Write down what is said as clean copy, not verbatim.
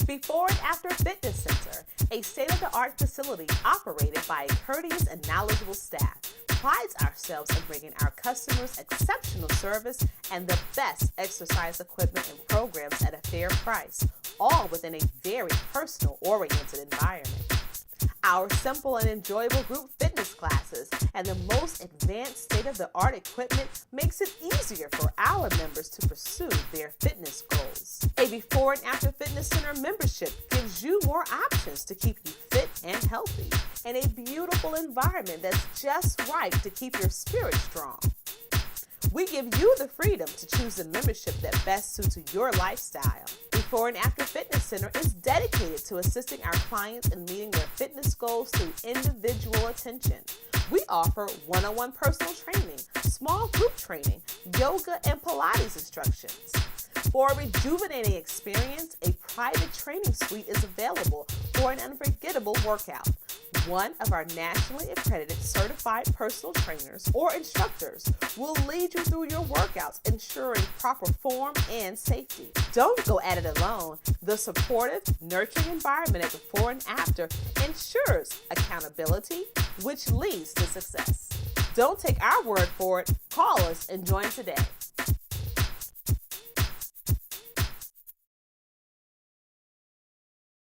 Before and After Fitness Center, a state-of-the-art facility operated by a courteous and knowledgeable staff, prides ourselves in bringing our customers exceptional service and the best exercise equipment and programs at a fair price, all within a very personal-oriented environment. Our simple and enjoyable group fitness classes and the most advanced state-of-the-art equipment makes it easier for our members to pursue their fitness goals. A Before and After Fitness Center membership gives you more options to keep you fit and healthy in a beautiful environment that's just right to keep your spirit strong. We give you the freedom to choose the membership that best suits your lifestyle. Before and After Fitness Center is dedicated to assisting our clients in meeting their fitness goals through individual attention. We offer one-on-one personal training, small group training, yoga, and Pilates instructions. For a rejuvenating experience, a private training suite is available for an unforgettable workout. One of our nationally accredited certified personal trainers or instructors will lead you through your workouts, ensuring proper form and safety. Don't go at it alone. The supportive, nurturing environment at Before and After ensures accountability, which leads to success. Don't take our word for it. Call us and join today.